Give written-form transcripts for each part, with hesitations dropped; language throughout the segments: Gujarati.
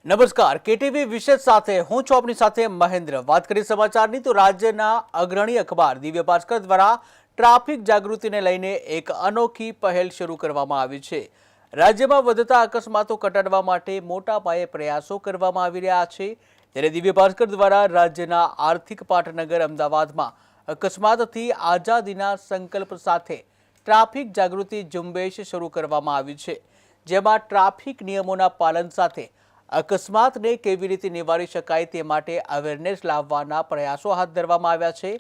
નમસ્કાર, કેટીવી વિશેષ સાથે હું છું આપની સાથે મહેન્દ્ર। વાત કરી સમાચારની તો રાજ્યના અગ્રણી અખબાર દિવ્ય ભાસ્કર દ્વારા ટ્રાફિક જાગૃતિને લઈને એક અનોખી પહેલ શરૂ કરવામાં આવી છે। રાજ્યમાં વધતા અકસ્માતો ઘટાડવા માટે મોટા પાયે પ્રયાસો કરવામાં આવી રહ્યા છે। ત્યારે દિવ્ય ભાસ્કર દ્વારા રાજ્યના આર્થિક પાટનગર અમદાવાદમાં અકસ્માતથી આઝાદીના સંકલ્પ સાથે ટ્રાફિક જાગૃતિ ઝુંબેશ શરૂ કરવામાં આવી છે, જેમાં ટ્રાફિક નિયમોના પાલન સાથે અકસ્માતને કેવી રીતે નિવારી શકાય તે માટે અવેરનેસ લાવવાના પ્રયાસો હાથ ધરવામાં આવ્યા છે,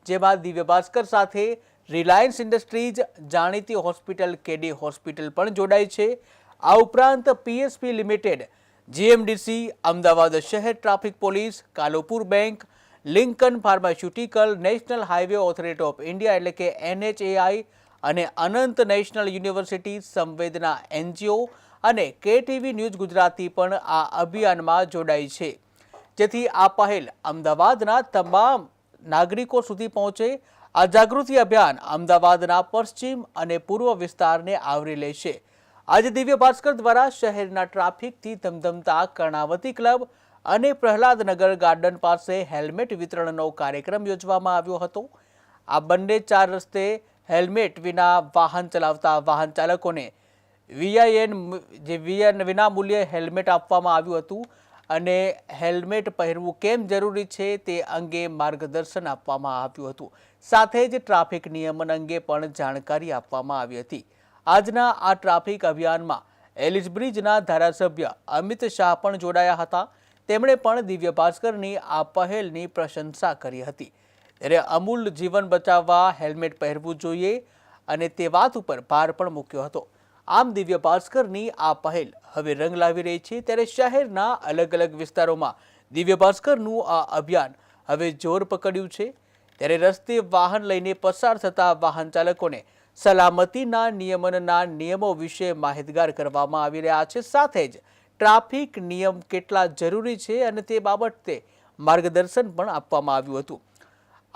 જેમાં દિવ્ય ભાસ્કર સાથે રિલાયન્સ ઇન્ડસ્ટ્રીઝ, જાણીતી હોસ્પિટલ કેડી હોસ્પિટલ પણ જોડાઈ છે। આ ઉપરાંત પીએસપી લિમિટેડ, જીએમડીસી, અમદાવાદ શહેર traffic police, Kalupur bank, Lincoln pharmaceutical, national highway authority of India એટલે કે NHAI અને Anant national university, Samvedana NGO અને કેટીવી ન્યૂઝ ગુજરાતી પણ આ અભિયાનમાં જોડાઈ છે, જેથી આ પહેલ અમદાવાદના તમામ નાગરિકો સુધી પહોંચે। આ જાગૃતિ અભિયાન અમદાવાદના પશ્ચિમ અને પૂર્વ વિસ્તારને આવરી લેશે। આજે દિવ્ય ભાસ્કર દ્વારા શહેરના ટ્રાફિકથી ધમધમતા કર્ણાવતી ક્લબ અને પ્રહલાદનગર ગાર્ડન પાસે હેલ્મેટ વિતરણનો કાર્યક્રમ યોજવામાં આવ્યો હતો। આ બંને 4 રસ્તે હેલ્મેટ વિના વાહન ચલાવતા વાહન ચાલકોને વિના મૂલ્યે હેલ્મેટ આપવામાં આવ્યું હતું અને હેલ્મેટ પહેરવું કેમ જરૂરી છે તે અંગે માર્ગદર્શન આપવામાં આવ્યું હતું। સાથે જ ટ્રાફિક નિયમન અંગે પણ જાણકારી આપવામાં આવી હતી। આજના આ ટ્રાફિક અભિયાનમાં એલિસબ્રિજના ધારાસભ્ય અમિત શાહ પણ જોડાયા હતા। તેમણે પણ દિવ્ય ભાસ્કરની આ પહેલની પ્રશંસા કરી હતી। ત્યારે અમૂલ જીવન બચાવવા હેલ્મેટ પહેરવું જોઈએ અને તે વાત ઉપર ભાર પણ મૂક્યો હતો। આમ દિવ્ય ભાસ્કરની આ પહેલ હવે રંગ લાવી રહી છે। ત્યારે શહેરના અલગ અલગ વિસ્તારોમાં દિવ્ય ભાસ્કરનું આ અભિયાન હવે જોર પકડ્યું છે। ત્યારે રસ્તે વાહન લઈને પસાર થતા વાહન ચાલકોને સલામતીના નિયમનના નિયમો વિશે માહિતગાર કરવામાં આવી રહ્યા છે। સાથે જ ટ્રાફિક નિયમ કેટલા જરૂરી છે અને તે બાબતે માર્ગદર્શન પણ આપવામાં આવ્યું હતું।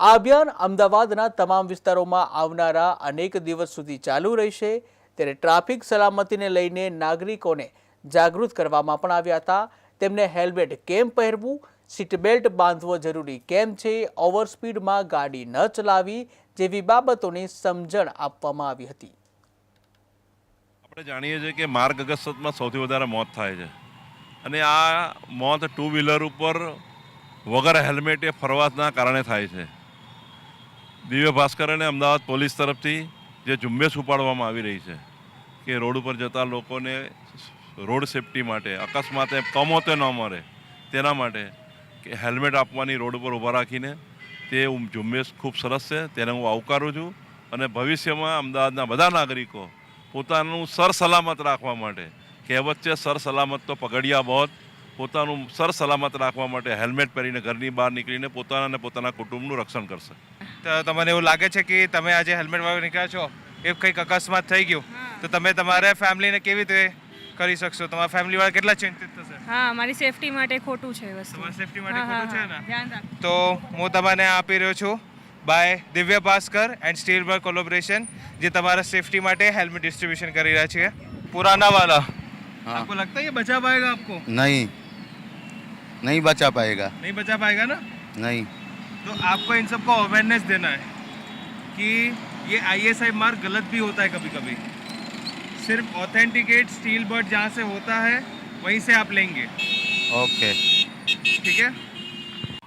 આ અભિયાન અમદાવાદના તમામ વિસ્તારોમાં આવનારા અનેક દિવસ સુધી ચાલુ રહેશે। ત્યારે ટ્રાફિક સલામતીને લઈને નાગરિકોને જાગૃત કરવામાં પણ આવ્યા હતા। તેમને હેલ્મેટ કેમ પહેરવું, સીટ બેલ્ટ બાંધવો જરૂરી કેમ છે, ઓવર સ્પીડમાં ગાડી ન ચલાવવી જેવી બાબતોની સમજણ આપવામાં આવી હતી। આપણે જાણીએ છીએ કે માર્ગ અકસ્માતમાં સૌથી વધારે મોત થાય છે અને આ મોત ટુ વ્હીલર ઉપર વગર હેલ્મેટે ફરવાના કારણે થાય છે। દિવ્ય ભાસ્કર અને અમદાવાદ પોલીસ તરફથી જે ઝુંબેશ ઉપાડવામાં આવી રહી છે કે રોડ ઉપર જતા લોકોને રોડ સેફટી માટે, અકસ્માતે કમોતે ન મરે તેના માટે કે હેલ્મેટ આપવાની રોડ ઉપર ઊભા રાખીને તે ઝુંબેશ ખૂબ સરસ છે, તેને હું આવકારું છું અને ભવિષ્યમાં અમદાવાદના બધા નાગરિકો પોતાનું સલામત રાખવા માટે, કહેવત છે સર સલામત તો પગડિયા બહોત, પોતાનું સલામત રાખવા માટે હેલ્મેટ પહેરીને ઘરની બહાર નીકળીને પોતાના અને પોતાના કુટુંબનું રક્ષણ કરશે। તો તમને એવું લાગે છે કે તમે આજે હેલ્મેટ વગર નીકળ્યા છો, એ કંઈક અકસ્માત થઈ ગયું તો તમે તમારા ફેમિલીને કેવી રીતે કરી શકશો? તમારા ફેમિલી વાળા કેટલા ચિંતિત થશે? હા, મારી સેફટી માટે ખોટું છે વસ્તુ। તમારી સેફટી માટે ખોટું છે ને? ધ્યાન રાખ। તો હું તમને આપી રહ્યો છું by Divya Bhaskar and સ્ટીલબર્ગ collaboration, જે તમારા સેફટી માટે હેલ્મેટ डिस्ट्रीब्यूशन कर रहा है। पुराना वाला आपको लगता है ये बचा पाएगा आपको? नहीं बचा पाएगा। नहीं बचा पाएगा ना? नहीं। तो आपको इन सबको अवेयरनेस देना है कि ये ISI मार्क गलत भी होता है कभी कभी। सिर्फ ऑथेंटिकेट स्टील बर्ड जहाँ से होता है वहीं से आप लेंगे। ओके। ठीक है।